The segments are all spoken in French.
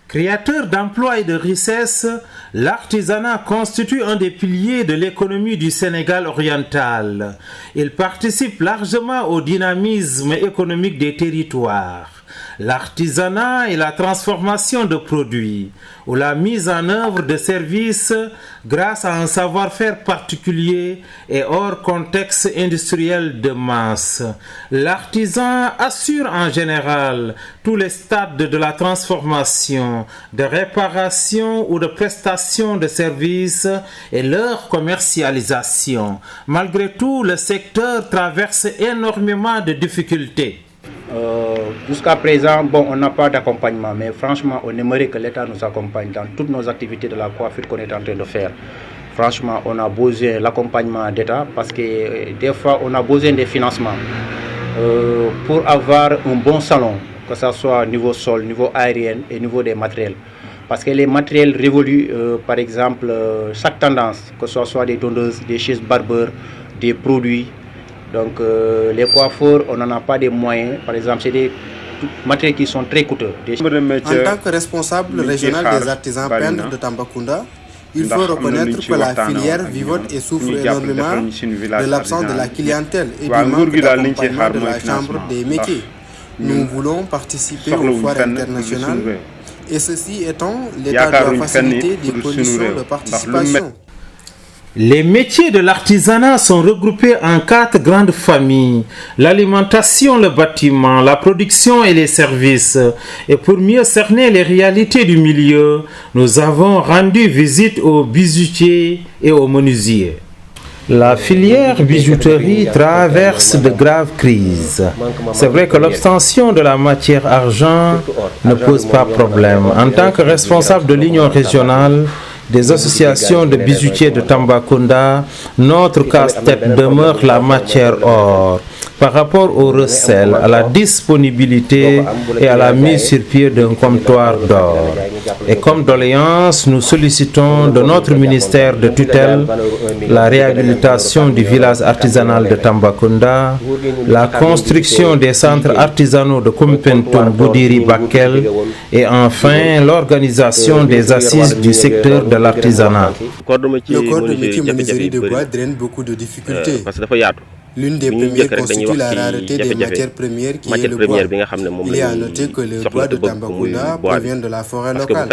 Créateur d'emplois et de richesses, l'artisanat constitue un des piliers de l'économie du Sénégal oriental. Il participe largement au dynamisme économique des territoires. L'artisanat et la transformation de produits ou la mise en œuvre de services grâce à un savoir-faire particulier et hors contexte industriel de masse. L'artisan assure en général tous les stades de la transformation, de réparation ou de prestation de services et leur commercialisation. Malgré tout, le secteur traverse énormément de difficultés. Jusqu'à présent, on n'a pas d'accompagnement, mais franchement, on aimerait que l'État nous accompagne dans toutes nos activités de la coiffure qu'on est en train de faire. Franchement, on a besoin de l'accompagnement d'État parce que des fois, on a besoin des financements pour avoir un bon salon, que ce soit niveau sol, niveau aérien et niveau des matériels. Parce que les matériels révoluent, par exemple, chaque tendance, que ce soit des tondeuses, des chaises barbeurs, des produits. Donc les coiffeurs, on n'en a pas des moyens. Par exemple, c'est des matériels qui sont très coûteux. En tant que responsable régional des artisans peintres de Tambacounda, il faut reconnaître que la filière vivote et souffre énormément de l'absence de la clientèle et du manque d'accompagnement de la Chambre des métiers. Nous voulons participer aux foires internationales et ceci étant, l'État doit faciliter des conditions de participation. Les métiers de l'artisanat sont regroupés en 4 grandes familles: l'alimentation, le bâtiment, la production et les services. Et pour mieux cerner les réalités du milieu, nous avons rendu visite aux bijoutiers et aux menuisiers. La filière bijouterie traverse de graves crises. C'est vrai que l'obtention de la matière argent ne pose pas problème. En tant que responsable de l'union régionale des associations de bijoutiers de Tambacounda, notre casse-tête demeure la matière or par rapport au recel, à la disponibilité et à la mise sur pied d'un comptoir d'or. Et comme doléance, nous sollicitons de notre ministère de tutelle la réhabilitation du village artisanal de Tambacounda, la construction des centres artisanaux de Kumpentum, Boudiri, Bakel et enfin l'organisation des assises du secteur de l'artisanat. Le corps de métier menuiserie de bois draine beaucoup de difficultés. L'une des premières constitue la rareté des matières premières qui est le bois. Il est à noter que le bois de Tambacounda provient de la forêt locale.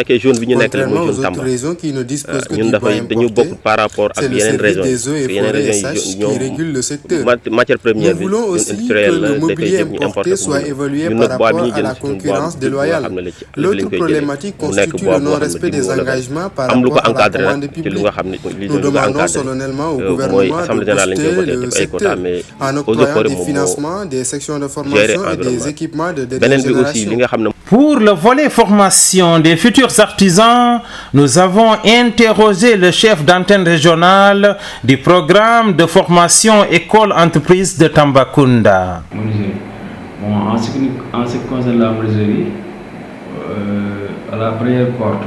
Contrairement aux autres régions qui ne disposent que du bois importé, c'est le service des eaux et forêts SH qui régule le secteur. Nous voulons aussi que le mobilier importé soit évalué par rapport à la concurrence déloyale. L'autre problématique constitue le non-respect des engagements par rapport à la commande publique. Nous demandons solennellement au gouvernement de booster le secteur en octroyant des financements, des sections de formation et des équipements de dernière génération. Pour le volet formation des futurs artisans, nous avons interrogé le chef d'antenne régionale du programme de formation École-Entreprise de Tambacounda. En ce qui concerne la menuiserie, à la première porte,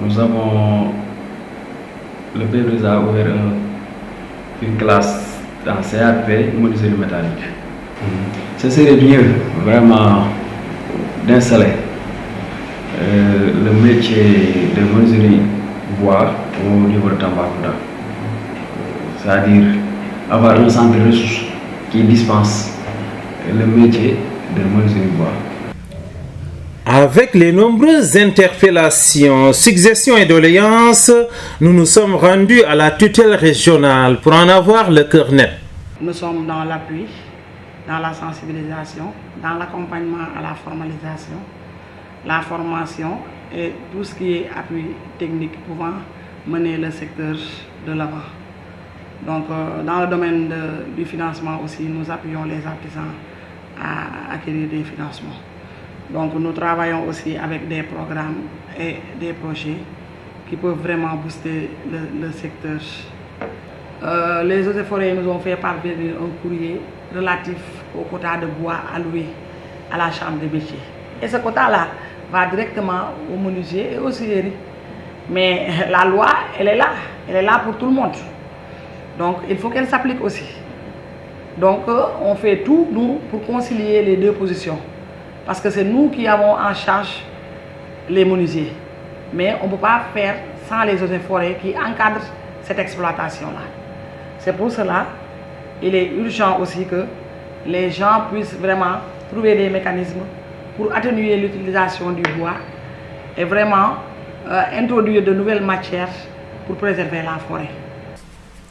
nous avons le PV a ouvert une classe dans CAP menuiserie métallique. Ce serait mieux vraiment d'installer le métier de menuiserie bois au niveau de Tambacounda. C'est-à-dire avoir un centre de ressources qui dispense le métier de menuiserie bois. Avec les nombreuses interpellations, suggestions et doléances, nous nous sommes rendus à la tutelle régionale pour en avoir le cœur net. Nous sommes dans l'appui, dans la sensibilisation, dans l'accompagnement à la formalisation, la formation et tout ce qui est appui technique pouvant mener le secteur de l'avant. Donc dans le domaine du financement aussi, nous appuyons les artisans à acquérir des financements. Donc nous travaillons aussi avec des programmes et des projets qui peuvent vraiment booster le secteur. Les eaux et forêts nous ont fait parvenir un courrier relatif au quota de bois alloué à la Chambre des métiers. Et ce quota-là va directement aux menuisiers et aux scieries. Mais la loi, elle est là pour tout le monde. Donc il faut qu'elle s'applique aussi. Donc on fait tout, nous, pour concilier les deux positions. Parce que c'est nous qui avons en charge les menuisiers. Mais on ne peut pas faire sans les eaux et forêts qui encadrent cette exploitation-là. C'est pour cela qu'il est urgent aussi que les gens puissent vraiment trouver des mécanismes pour atténuer l'utilisation du bois et vraiment introduire de nouvelles matières pour préserver la forêt.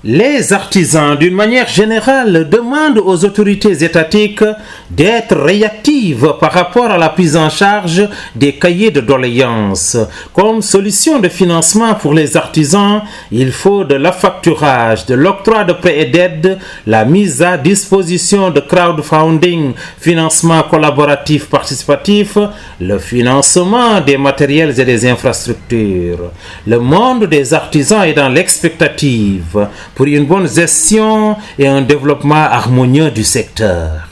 Les artisans, d'une manière générale, demandent aux autorités étatiques d'être réactives par rapport à la prise en charge des cahiers de doléances. Comme solution de financement pour les artisans, il faut de l'affacturage, de l'octroi de prêts et d'aides, la mise à disposition de crowdfunding, financement collaboratif participatif, le financement des matériels et des infrastructures. Le monde des artisans est dans l'expectative pour une bonne gestion et un développement harmonieux du secteur.